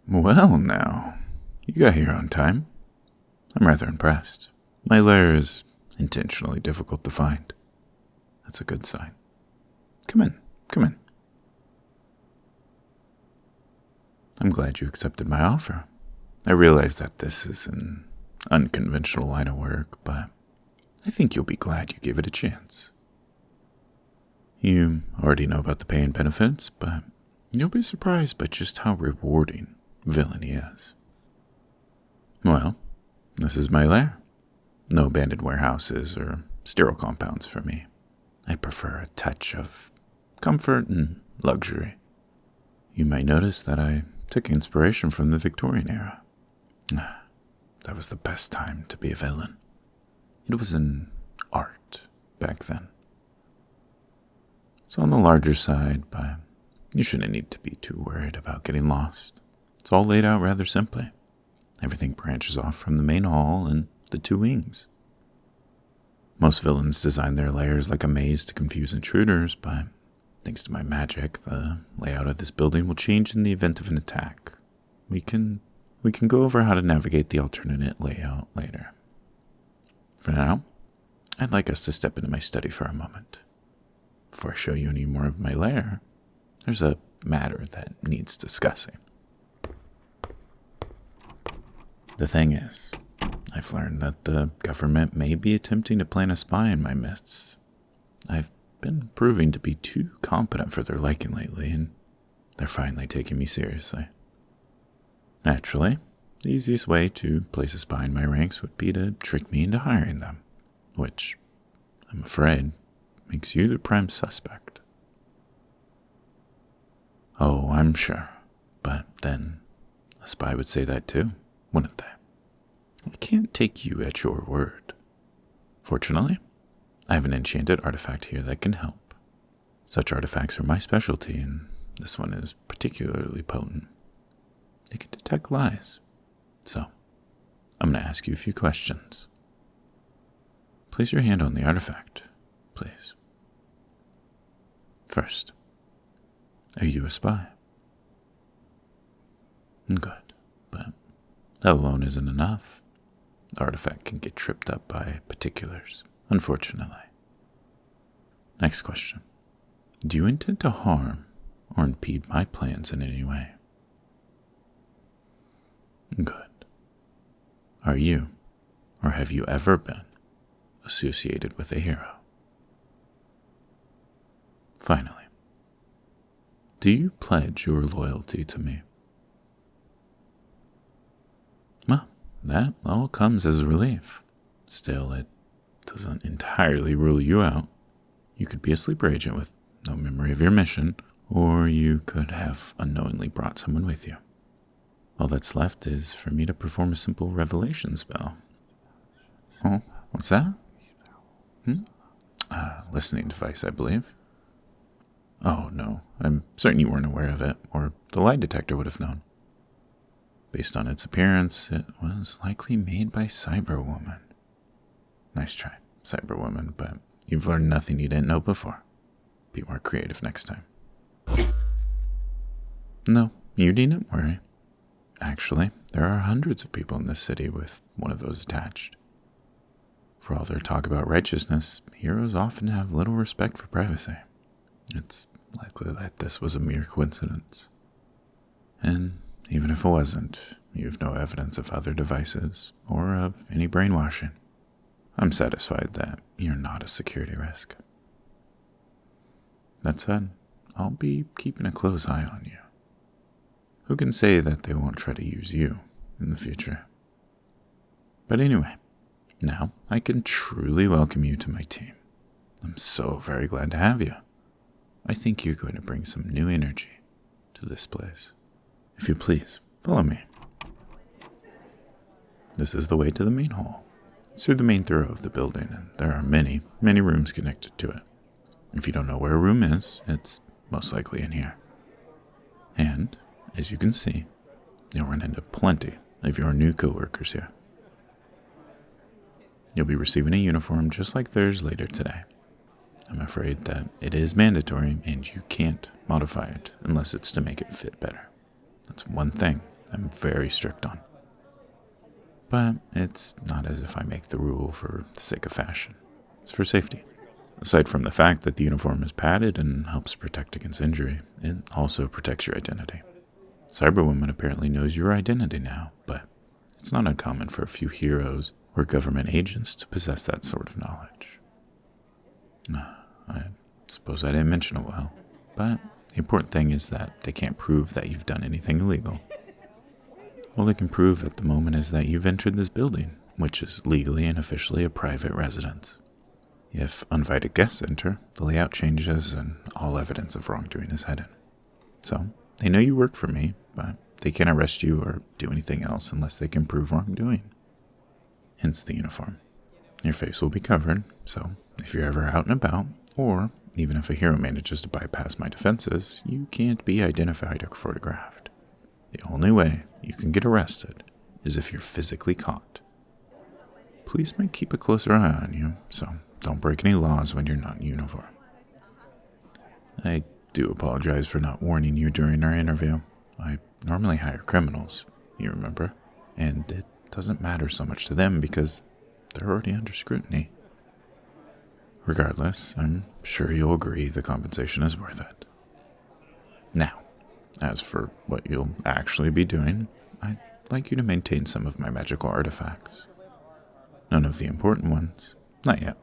Well now, you got here on time. I'm rather impressed. My lair is intentionally difficult to find. That's a good sign. Come in. I'm glad you accepted my offer. I realize that this is an unconventional line of work, but I think you'll be glad you gave it a chance. You already know about the pay and benefits, but you'll be surprised by just how rewarding villainy is. Well, this is my lair. No abandoned warehouses or sterile compounds for me. I prefer a touch of comfort and luxury. You might notice that I took inspiration from the Victorian era. That was the best time to be a villain. It was an art back then. It's on the larger side, but you shouldn't need to be too worried about getting lost. It's all laid out rather simply. Everything branches off from the main hall and the two wings. Most villains design their lairs like a maze to confuse intruders, but thanks to my magic, the layout of this building will change in the event of an attack. We can go over how to navigate the alternate layout later. For now, I'd like us to step into my study for a moment. Before I show you any more of my lair, there's a matter that needs discussing. The thing is, I've learned that the government may be attempting to plant a spy in my midst. I've been proving to be too competent for their liking lately, and they're finally taking me seriously. Naturally, the easiest way to place a spy in my ranks would be to trick me into hiring them, which, I'm afraid, makes you the prime suspect. Oh, I'm sure, but then a spy would say that too, wouldn't they? I can't take you at your word. Fortunately, I have an enchanted artifact here that can help. Such artifacts are my specialty, and this one is particularly potent. It can detect lies. So, I'm going to ask you a few questions. Place your hand on the artifact, please. First, are you a spy? Good, but that alone isn't enough. The artifact can get tripped up by particulars, unfortunately. Next question. Do you intend to harm or impede my plans in any way? Good. Are you, or have you ever been, associated with a hero? Finally, do you pledge your loyalty to me? Well, that all comes as a relief. Still, it doesn't entirely rule you out. You could be a sleeper agent with no memory of your mission, or you could have unknowingly brought someone with you. All that's left is for me to perform a simple revelation spell. Oh, what's that? Listening device, I believe. Oh, no, I'm certain you weren't aware of it, or the lie detector would have known. Based on its appearance, it was likely made by Cyberwoman. Nice try, Cyberwoman, but you've learned nothing you didn't know before. Be more creative next time. No, you needn't worry. Actually, there are hundreds of people in this city with one of those attached. For all their talk about righteousness, heroes often have little respect for privacy. It's likely that this was a mere coincidence. And even if it wasn't, you have no evidence of other devices or of any brainwashing. I'm satisfied that you're not a security risk. That said, I'll be keeping a close eye on you. Who can say that they won't try to use you in the future? But anyway, now I can truly welcome you to my team. I'm so very glad to have you. I think you're going to bring some new energy to this place. If you please, follow me. This is the way to the main hall. It's through the main throw of the building, and there are many, many rooms connected to it. If you don't know where a room is, it's most likely in here. And, as you can see, you'll run into plenty of your new co-workers here. You'll be receiving a uniform just like theirs later today. I'm afraid that it is mandatory, and you can't modify it unless it's to make it fit better. That's one thing I'm very strict on. But it's not as if I make the rule for the sake of fashion. It's for safety. Aside from the fact that the uniform is padded and helps protect against injury, it also protects your identity. Cyberwoman apparently knows your identity now, but it's not uncommon for a few heroes or government agents to possess that sort of knowledge. I suppose I didn't mention it well, but the important thing is that they can't prove that you've done anything illegal. All they can prove at the moment is that you've entered this building, which is legally and officially a private residence. If uninvited guests enter, the layout changes and all evidence of wrongdoing is hidden. So, they know you work for me, but they can't arrest you or do anything else unless they can prove wrongdoing. Hence the uniform. Your face will be covered, so if you're ever out and about, or even if a hero manages to bypass my defenses, you can't be identified or photographed. The only way you can get arrested is if you're physically caught. Police might keep a closer eye on you, so don't break any laws when you're not in uniform. I do apologize for not warning you during our interview. I normally hire criminals, you remember, and it doesn't matter so much to them because they're already under scrutiny. Regardless, I'm sure you'll agree the compensation is worth it. Now, as for what you'll actually be doing, I'd like you to maintain some of my magical artifacts. None of the important ones, not yet,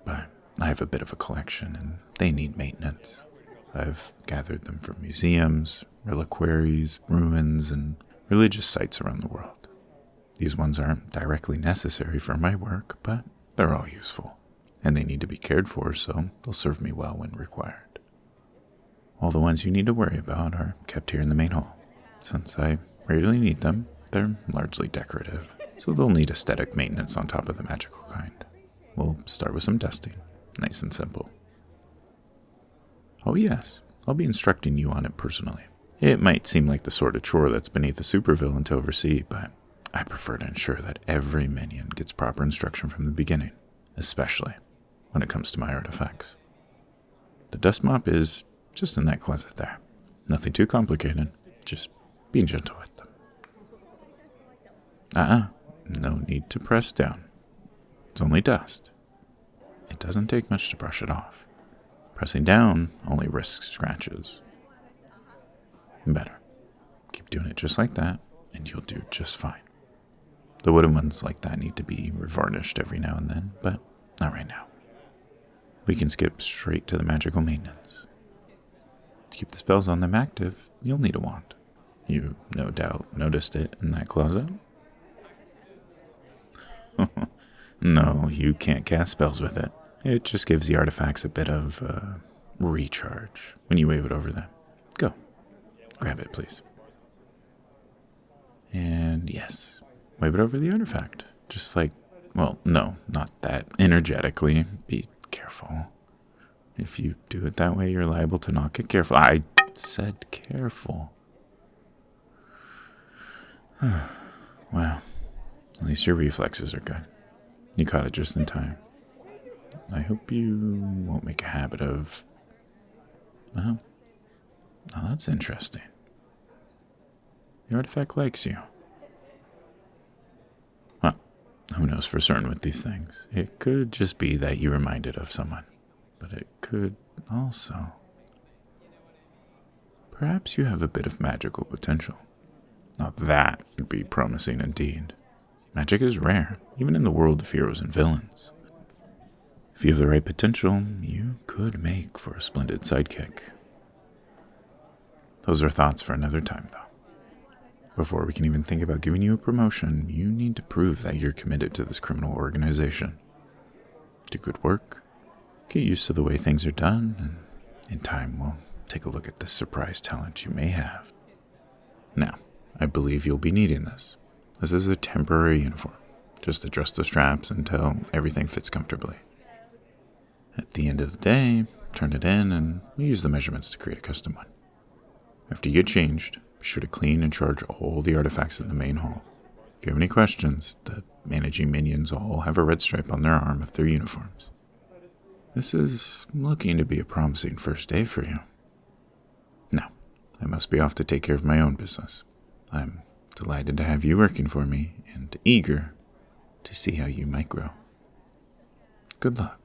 but I have a bit of a collection and they need maintenance. I've gathered them from museums, reliquaries, ruins, and religious sites around the world. These ones aren't directly necessary for my work, but they're all useful, and they need to be cared for, so they'll serve me well when required. All the ones you need to worry about are kept here in the main hall. Since I rarely need them, they're largely decorative, so they'll need aesthetic maintenance on top of the magical kind. We'll start with some dusting, nice and simple. Oh yes, I'll be instructing you on it personally. It might seem like the sort of chore that's beneath a supervillain to oversee, but I prefer to ensure that every minion gets proper instruction from the beginning, especially when it comes to my artifacts. The dust mop is just in that closet there. Nothing too complicated, just being gentle with them. No need to press down. It's only dust. It doesn't take much to brush it off. Pressing down only risks scratches. Better. Keep doing it just like that, and you'll do just fine. The wooden ones like that need to be revarnished every now and then, but not right now. We can skip straight to the magical maintenance. To keep the spells on them active, you'll need a wand. You no doubt noticed it in that closet. No, you can't cast spells with it. It just gives the artifacts a bit of recharge when you wave it over them. Go. Grab it, please. And yes, wave it over the artifact. Just like, well, no, not that energetically. Be careful. If you do it that way, you're liable to not get careful. I said careful. Well, at least your reflexes are good. You caught it just in time. I hope you won't make a habit of... Well, now that's interesting. The artifact likes you. Well, who knows for certain with these things. It could just be that you remind it of someone. But it could also... Perhaps you have a bit of magical potential. Now that would be promising indeed. Magic is rare, even in the world of heroes and villains. If you have the right potential, you could make for a splendid sidekick. Those are thoughts for another time, though. Before we can even think about giving you a promotion, you need to prove that you're committed to this criminal organization. Do good work, get used to the way things are done, and in time we'll take a look at this surprise talent you may have. Now, I believe you'll be needing this. This is a temporary uniform. Just adjust the straps until everything fits comfortably. At the end of the day, turn it in and we use the measurements to create a custom one. After you get changed, be sure to clean and charge all the artifacts in the main hall. If you have any questions, the managing minions all have a red stripe on their arm of their uniforms. This is looking to be a promising first day for you. Now, I must be off to take care of my own business. I'm Delighted to have you working for me and eager to see how you might grow. Good luck.